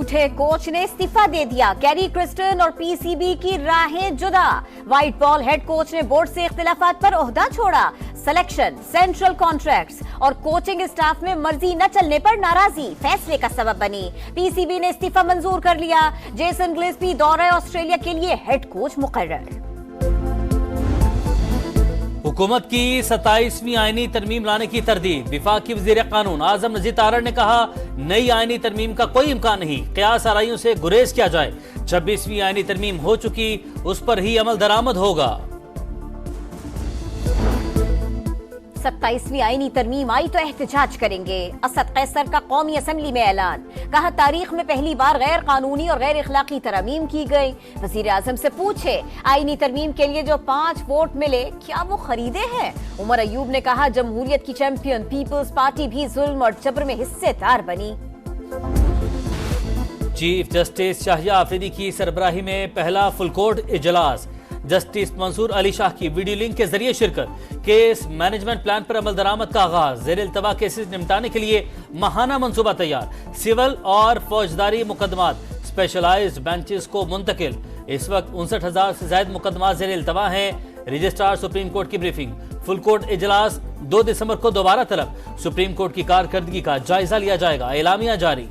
उठे कोच ने इस्तीफा दे दिया, गैरी क्रिस्टन और पीसीबी की राहें जुदा। व्हाइट बॉल हेड कोच ने बोर्ड से इख्तिलाफात पर ओहदा छोड़ा। सिलेक्शन, सेंट्रल कॉन्ट्रैक्ट्स और कोचिंग स्टाफ में मर्जी न चलने पर नाराजगी फैसले का सबब बनी। पीसीबी ने इस्तीफा मंजूर कर लिया। जेसन गिलेस्पी दौरे ऑस्ट्रेलिया के लिए हेड कोच मुकर्रर। हुकूमत की 27वीं आईनी तरमीम लाने की तरदीद। वफाकी वज़ीर कानून आजम नज़ीर तारड़ ने कहा, नई आईनी तरमीम का कोई इम्कान नहीं, क़यास आराइयों से गुरेज किया जाए। 26वीं आईनी तरमीम हो चुकी, उस पर ही अमल दरामद होगा। 27वीं आईनी तरमीम आई तो एहतजाज करेंगे। असद कैसर का कौमी असम्बली में ऐलान। कहा, तारीख में पहली बार गैर कानूनी और गैर इखलाकी तरमीम की गई। वजीर आजम से पूछे, आईनी तरमीम के लिए जो 5 वोट मिले, क्या वो खरीदे हैं? उमर अयूब ने कहा, जमहूरियत की चैंपियन पीपल्स पार्टी भी जुल्म और जबर में हिस्सेदार बनी। चीफ जस्टिस शाहिया आफरीदी की सरबराही में पहला फुल कोर्ट इजलास। जस्टिस मंसूर अली शाह की वीडियो लिंक के जरिए शिरकत। केस मैनेजमेंट प्लान पर अमल दरामद का आगाज। ज़ेर इल्तवा केसेस निपटाने के लिए माहाना मंसूबा तैयार। सिविल और फौजदारी मुकदमात स्पेशलाइज्ड बेंचेस को मुंतकिल। इस वक्त 59,000 से ज्यादा मुकदमात ज़ेर इल्तवा हैं। रजिस्ट्रार सुप्रीम कोर्ट की ब्रीफिंग। फुल कोर्ट इजलास 2 दिसंबर को दोबारा तलब। सुप्रीम कोर्ट की कारकर्दगी का जायजा लिया जाएगा। एलामिया जारी।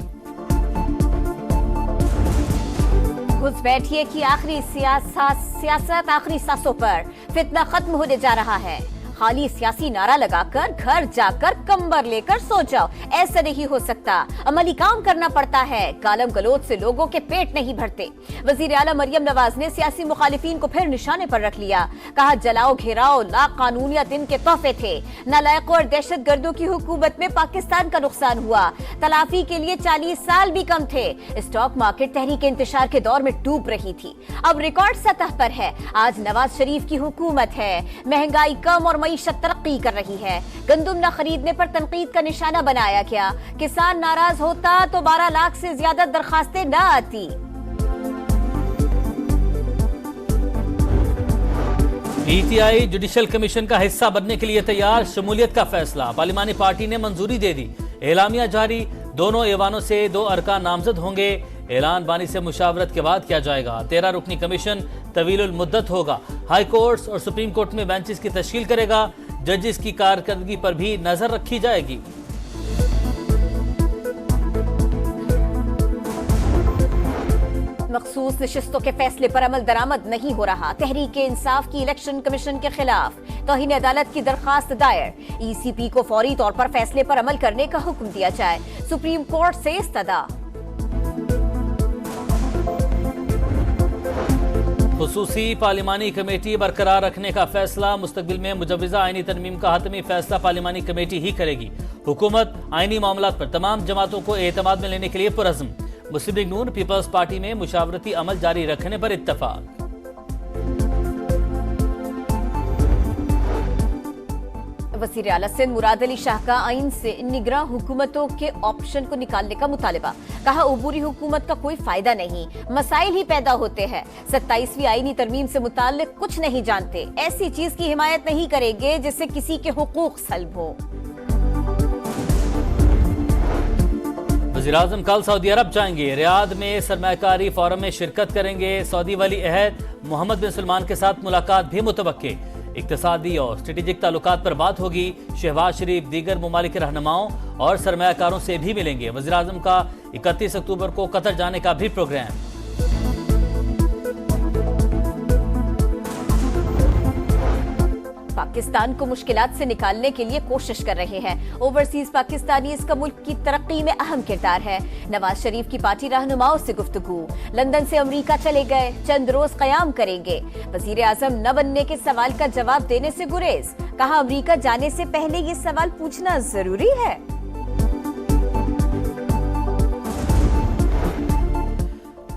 घुस बैठिए की आखिरी सियासत आखिरी सांसों पर। फितना खत्म होने जा रहा है। खाली सियासी नारा लगाकर घर जाकर कंबर लेकर सो जाओ, ऐसा नहीं हो सकता। अमली काम करना पड़ता है। गालम गलोच से लोगों के पेट नहीं भरते। वजीर आला मरियम नवाज ने सियासी मुखालिफिन को फिर निशाने पर रख लिया। कहा, जलाओ घेराओ ला कानूनियत इनके तोहफे थे। नालायकों और दहशत गर्दों की हुकूमत में पाकिस्तान का नुकसान हुआ। तलाफी के लिए 40 साल भी कम थे। स्टॉक मार्केट तहरीक इंतशार के दौर में डूब रही थी, अब रिकॉर्ड सतह पर है। आज नवाज शरीफ की हुकूमत है। महंगाई कम और मईशत तरक्की कर रही है। गंदुम न खरीदने पर तनकीद का निशाना बनाया गया। किसान नाराज होता तो 12 लाख से ज्यादा दरखास्तें न आती। पीटीआई जुडिशल कमीशन का हिस्सा बनने के लिए तैयार। शमूलियत का फैसला। पार्लिमानी पार्टी ने मंजूरी दे दी। एलामिया जारी। दोनों ऐवानों से 2 अरकान नामजद होंगे। ऐलान बानी से मुशावरत के बाद किया जाएगा। 13 रुकनी कमीशन तवीलुल मुद्दत होगा। हाई कोर्ट्स और सुप्रीम कोर्ट में बेंचेस की तश्कील करेगा। जजेस की कारकर्दगी पर भी नजर रखी जाएगी। मखसूस नशिस्तों के फैसले पर अमल दरामद नहीं हो रहा। तहरीक इंसाफ की इलेक्शन कमीशन के खिलाफ तौहीन अदालत की दरखास्त दायर। ईसीपी को फौरी तौर पर फैसले पर अमल करने का हुक्म दिया जाए। सुप्रीम कोर्ट से इस्तदा। खुसूसी पार्लिमानी कमेटी बरकरार रखने का फैसला। मुस्तकबिल में मुजव्वज़ा आईनी तरमीम का हतमी फैसला पार्लिमानी कमेटी ही करेगी। हुकूमत आईनी मामलात पर तमाम जमातों को एतमाद में लेने के लिए पुरअज़्म। मुस्लिम लीग नून पीपल्स पार्टी में मुशावरती अमल जारी रखने पर इत्तफाक। वज़ीर आला सिंध मुराद अली शाह का आइन से निगरां हुकूमतों के ऑप्शन को निकालने का मुतालबा। कहा, उबूरी हुकूमत का कोई फायदा नहीं, मसाइल ही पैदा होते हैं। 27वीं आईनी तरमीम से मुताल्लिक कुछ नहीं जानते। ऐसी चीज की हिमायत नहीं करेंगे जिससे किसी के हुकूक सल्ब हो। वज़ीर आज़म कल सऊदी अरब जाएंगे। रियाद में सरमायाकारी फोरम में शिरकत करेंगे। सऊदी वली अहद मोहम्मद बिन सलमान के साथ मुलाकात भी मुतवक्के। इक्तिसादी और स्ट्रेटेजिक ताल्लुकात पर बात होगी। शहबाज शरीफ दीगर मुमालिक के रहनुमाओं और सरमायाकारों से भी मिलेंगे। वज़ीर आज़म का 31 अक्टूबर को कतर जाने का भी प्रोग्राम। पाकिस्तान को मुश्किलात से निकालने के लिए कोशिश कर रहे हैं। ओवरसीज पाकिस्तानी इसका मुल्क की तरक्की में अहम किरदार है। नवाज शरीफ की पार्टी रहनुमाओं से गुफ्तगू। लंदन से अमेरिका चले गए, चंद रोज कयाम करेंगे। वजीर आजम न बनने के सवाल का जवाब देने से गुरेज। कहा, अमेरिका जाने से पहले ये सवाल पूछना जरूरी है।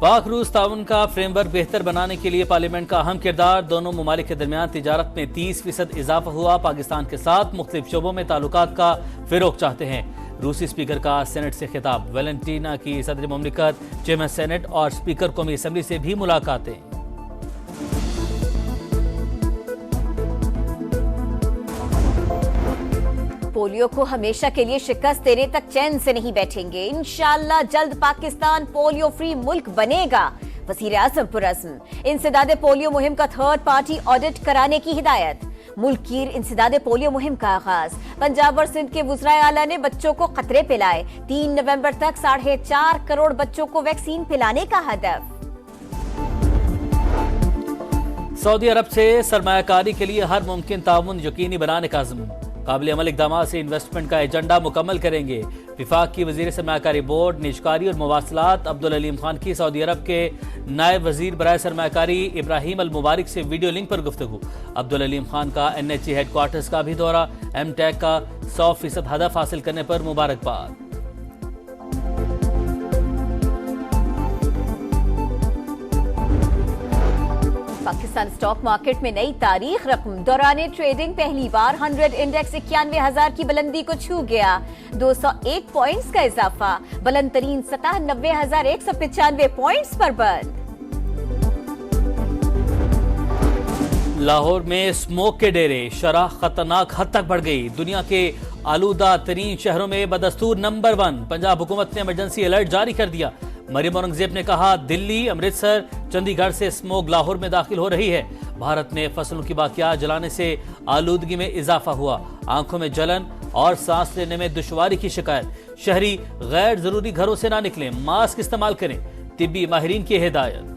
पाक रूस ताउन का फ्रेमवर्क बेहतर बनाने के लिए पार्लियामेंट का अहम किरदार। दोनों ममालिक के दरमियान तिजारत में 30% इजाफा हुआ। पाकिस्तान के साथ मुख्तलिफ शोबों में ताल्लुकात का फिरोग चाहते हैं। रूसी स्पीकर का सेनेट से खिताब। वेलेंटीना की सदर मुमलिकत, चेयरमैन सेनेट और स्पीकर कौमी असम्बली से भी मुलाकातें। पोलियो को हमेशा के लिए शिकस्त देने तक चैन से नहीं बैठेंगे। इंशाअल्लाह जल्द पाकिस्तान पोलियो फ्री मुल्क बनेगा। वज़ीर आज़म पुरअज़्म। इंसदादे पोलियो मुहिम का थर्ड पार्टी ऑडिट कराने की हिदायत। मुल्क की इंसदादे पोलियो मुहिम का आगाज। पंजाब और सिंध के वुज़राए आला ने बच्चों को खतरे पिलाए। 3 नवंबर तक 4.5 करोड़ बच्चों को वैक्सीन पिलाने का हदफ। सऊदी अरब से सरमायाकारी के लिए हर मुमकिन ताउन यकीनी बनाने का अज़्म। काबिल अमल इक़दामात से इन्वेस्टमेंट का एजेंडा मुकम्मल करेंगे। विफाक की वज़ीर सरमायाकारी बोर्ड, निजकारी और मवासलात अब्दुल अलीम खान की सऊदी अरब के नायब वज़ीर बराए सरमायाकारी इब्राहिम अल मुबारक से वीडियो लिंक पर गुफ्तगू। अब्दुल अलीम खान का NHA हेडक्वार्टर्स का भी दौरा। MTech का 100% हदफ हासिल करने पर मुबारकबाद। पाकिस्तान स्टॉक मार्केट में नई तारीख रकम। दौराने ट्रेडिंग पहली बार 100 इंडेक्स 91,000 की बुलंदी को छू गया। 201 पॉइंट्स का इजाफा। बुलंद तरीन सतह 90,195 पॉइंट्स पर बंद। लाहौर में स्मोक के डेरे, शरह खतरनाक हद तक बढ़ गई। दुनिया के आलूदा तरीन शहरों में बदस्तूर नंबर 1। पंजाब हुकूमत ने इमरजेंसी अलर्ट जारी कर दिया। मरियम औरंगजेब ने कहा, दिल्ली, अमृतसर, चंडीगढ़ से स्मोक लाहौर में दाखिल हो रही है। भारत में फसलों की बाकियात जलाने से आलूदगी में इजाफा हुआ। आंखों में जलन और सांस लेने में दुश्वारी की शिकायत। शहरी गैर जरूरी घरों से ना निकलें, मास्क इस्तेमाल करें। तिब्बी माहिरीन की हिदायत।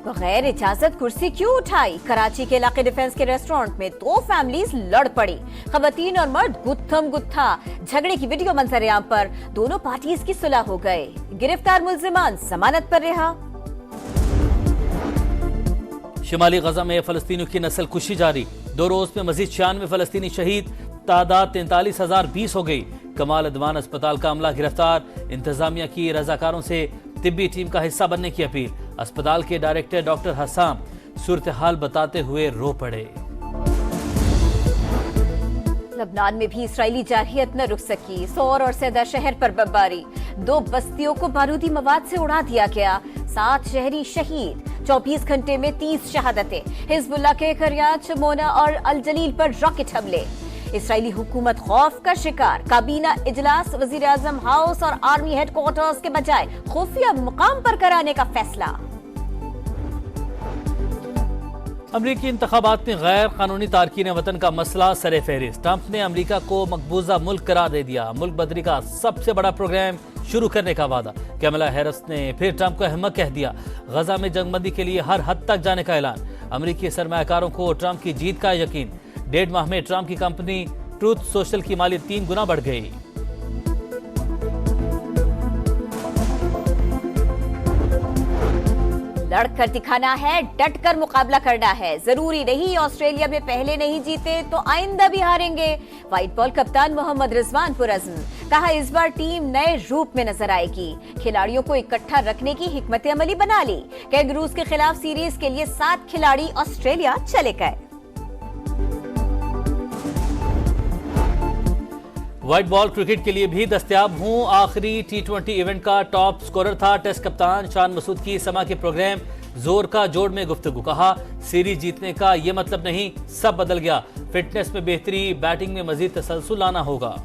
बगैर इजाजत कुर्सी क्यों उठाई? कराची के इलाके डिफेंस के रेस्टोरेंट में 2 फैमिलीज लड़ पड़ी। खवातीन और मर्द गुत्थम गुत्था। झगड़े की वीडियो मंजर-ए-आम पर। दोनों पार्टीज की सुलह हो गए। गिरफ्तार मुल्जिमान जमानत पर रिहा। शिमाली गजा में फलस्तीनियों की नस्ल कुशी जारी। 2 रोज में मजीद 96 फलस्तीनी शहीद। तादाद 43,020 हो गई। कमाल अदवान अस्पताल का अमला गिरफ्तार। इंतजामिया की रजाकारों से तिब्बी टीम का हिस्सा बनने की अपील। अस्पताल के डायरेक्टर डॉक्टर हसाम सूरत हाल बताते हुए रो पड़े। लबनान में भी इसराइली जारहियत न रुक सकी। सौर और सैदा शहर पर बमबारी। 2 बस्तियों को बारूदी मवाद से उड़ा दिया गया। 7 शहरी शहीद। 24 घंटे में 30 शहादतें। हिजबुल्लाह के करियात, मोना और अल जलील पर रॉकेट हमले। इसराइली हुकूमत खौफ का शिकार। काबीना इजलास वजीर आजम हाउस और आर्मी हेडक्वार्टर्स के बजाय खुफिया मुकाम पर कराने का फैसला। अमरीकी इंतखाबात में गैर कानूनी तारकीन वतन का मसला सरे फहरिस्त। ट्रंप ने अमरीका को मकबूजा मुल्क करार दे दिया। मुल्क बदरी का सबसे बड़ा प्रोग्राम शुरू करने का वादा। कैमला हैरिस ने फिर ट्रंप को अहमक कह दिया। गजा में जंगबंदी के लिए हर हद तक जाने का ऐलान। अमरीकी सरमायाकारों को ट्रंप की जीत का यकीन। 1.5 माह में ट्रंप की कंपनी ट्रूथ सोशल की मालियत 3 गुना बढ़ गई। लड़कर दिखाना है, डट कर मुकाबला करना है। जरूरी नहीं ऑस्ट्रेलिया में पहले नहीं जीते तो आइंदा भी हारेंगे। व्हाइट बॉल कप्तान मोहम्मद रिजवान पुरअज़्म। कहा, इस बार टीम नए रूप में नजर आएगी। खिलाड़ियों को इकट्ठा रखने की हिकमत अमली बना ली। कैंगरूज के खिलाफ सीरीज के लिए 7 खिलाड़ी ऑस्ट्रेलिया चले गए। व्हाइट बॉल क्रिकेट के लिए भी दस्तयाब हूं। आखिरी T20 इवेंट का टॉप स्कोरर था टेस्ट कप्तान शान मसूद की समा के प्रोग्राम जोर का जोड़ में गुफ्तगू। कहा, सीरीज जीतने का ये मतलब नहीं, सब बदल गया। फिटनेस में बेहतरी, बैटिंग में मजीद तसलसल लाना होगा।